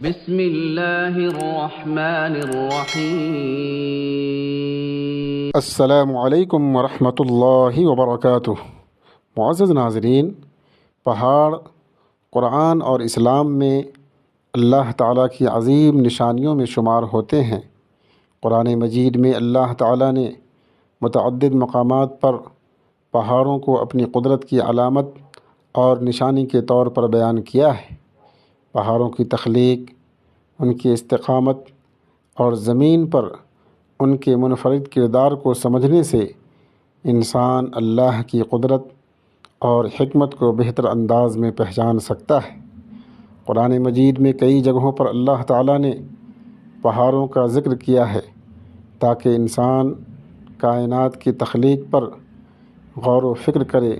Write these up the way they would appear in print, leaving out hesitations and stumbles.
بسم اللہ الرحمن الرحیم۔ السلام علیکم ورحمۃ اللہ وبرکاتہ۔ معزز ناظرین، پہاڑ قرآن اور اسلام میں اللہ تعالیٰ کی عظیم نشانیوں میں شمار ہوتے ہیں۔ قرآن مجید میں اللہ تعالیٰ نے متعدد مقامات پر پہاڑوں کو اپنی قدرت کی علامت اور نشانی کے طور پر بیان کیا ہے۔ پہاڑوں کی تخلیق، ان کی استقامت اور زمین پر ان کے منفرد کردار کو سمجھنے سے انسان اللہ کی قدرت اور حکمت کو بہتر انداز میں پہچان سکتا ہے۔ قرآن مجید میں کئی جگہوں پر اللہ تعالیٰ نے پہاڑوں کا ذکر کیا ہے تاکہ انسان کائنات کی تخلیق پر غور و فکر کرے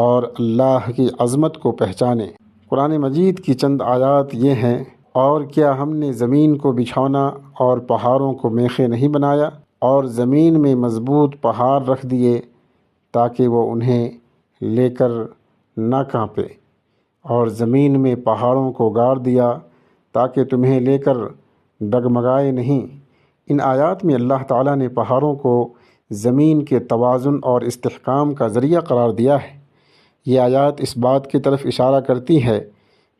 اور اللہ کی عظمت کو پہچانے۔ قرآن مجید کی چند آیات یہ ہیں: اور کیا ہم نے زمین کو بچھونا اور پہاڑوں کو میخیں نہیں بنایا، اور زمین میں مضبوط پہاڑ رکھ دیے تاکہ وہ انہیں لے کر نہ کانپے، اور زمین میں پہاڑوں کو گاڑ دیا تاکہ تمہیں لے کر ڈگمگائے نہیں۔ ان آیات میں اللہ تعالیٰ نے پہاڑوں کو زمین کے توازن اور استحکام کا ذریعہ قرار دیا ہے۔ یہ آیات اس بات کی طرف اشارہ کرتی ہے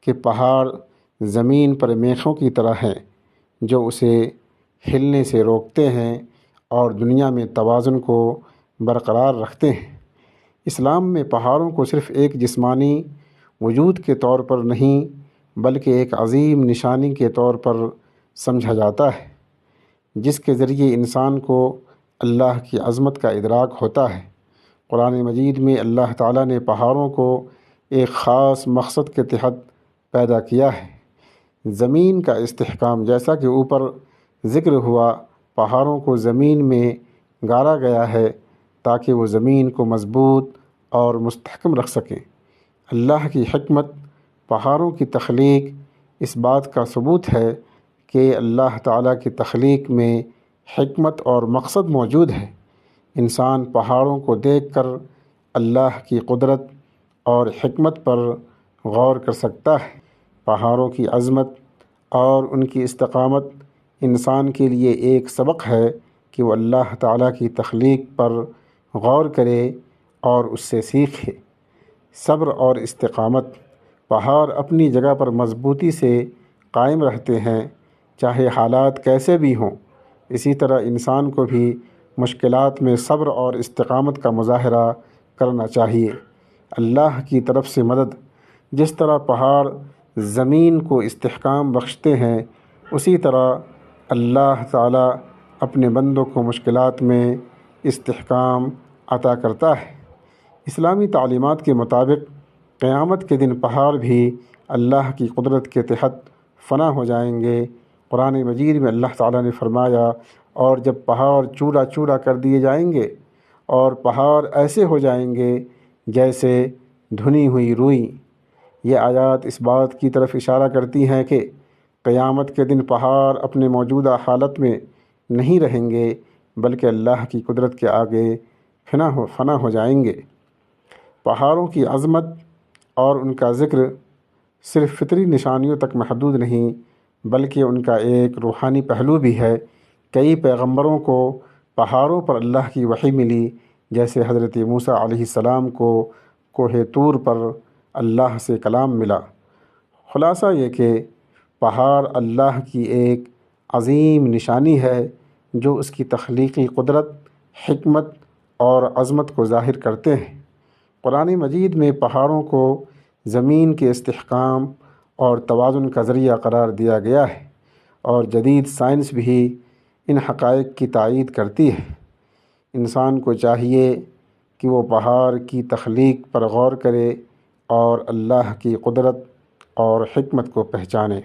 کہ پہاڑ زمین پر میخوں کی طرح ہیں جو اسے ہلنے سے روکتے ہیں اور دنیا میں توازن کو برقرار رکھتے ہیں۔ اسلام میں پہاڑوں کو صرف ایک جسمانی وجود کے طور پر نہیں بلکہ ایک عظیم نشانی کے طور پر سمجھا جاتا ہے، جس کے ذریعے انسان کو اللہ کی عظمت کا ادراک ہوتا ہے۔ قرآن مجید میں اللہ تعالیٰ نے پہاڑوں کو ایک خاص مقصد کے تحت پیدا کیا ہے۔ زمین کا استحکام، جیسا کہ اوپر ذکر ہوا، پہاڑوں کو زمین میں گاڑا گیا ہے تاکہ وہ زمین کو مضبوط اور مستحکم رکھ سکیں۔ اللہ کی حکمت، پہاڑوں کی تخلیق اس بات کا ثبوت ہے کہ اللہ تعالیٰ کی تخلیق میں حکمت اور مقصد موجود ہے۔ انسان پہاڑوں کو دیکھ کر اللہ کی قدرت اور حکمت پر غور کر سکتا ہے۔ پہاڑوں کی عظمت اور ان کی استقامت انسان کے لیے ایک سبق ہے کہ وہ اللہ تعالیٰ کی تخلیق پر غور کرے اور اس سے سیکھے۔ صبر اور استقامت، پہاڑ اپنی جگہ پر مضبوطی سے قائم رہتے ہیں چاہے حالات کیسے بھی ہوں۔ اسی طرح انسان کو بھی مشکلات میں صبر اور استقامت کا مظاہرہ کرنا چاہیے۔ اللہ کی طرف سے مدد، جس طرح پہاڑ زمین کو استحکام بخشتے ہیں، اسی طرح اللہ تعالیٰ اپنے بندوں کو مشکلات میں استحکام عطا کرتا ہے۔ اسلامی تعلیمات کے مطابق قیامت کے دن پہاڑ بھی اللہ کی قدرت کے تحت فنا ہو جائیں گے۔ قرآن مجید میں اللہ تعالیٰ نے فرمایا: اور جب پہاڑ چورا چورا کر دیے جائیں گے اور پہاڑ ایسے ہو جائیں گے جیسے دھنی ہوئی روئی۔ یہ آیات اس بات کی طرف اشارہ کرتی ہیں کہ قیامت کے دن پہاڑ اپنے موجودہ حالت میں نہیں رہیں گے بلکہ اللہ کی قدرت کے آگے فنا ہو جائیں گے۔ پہاڑوں کی عظمت اور ان کا ذکر صرف فطری نشانیوں تک محدود نہیں بلکہ ان کا ایک روحانی پہلو بھی ہے۔ کئی پیغمبروں کو پہاڑوں پر اللہ کی وحی ملی، جیسے حضرت موسیٰ علیہ السلام کو کوہ طور پر اللہ سے کلام ملا۔ خلاصہ یہ کہ پہاڑ اللہ کی ایک عظیم نشانی ہے جو اس کی تخلیقی قدرت، حکمت اور عظمت کو ظاہر کرتے ہیں۔ قرآن مجید میں پہاڑوں کو زمین کے استحکام اور توازن کا ذریعہ قرار دیا گیا ہے، اور جدید سائنس بھی ان حقائق کی تائید کرتی ہے۔ انسان کو چاہیے کہ وہ پہاڑ کی تخلیق پر غور کرے اور اللہ کی قدرت اور حکمت کو پہچانے۔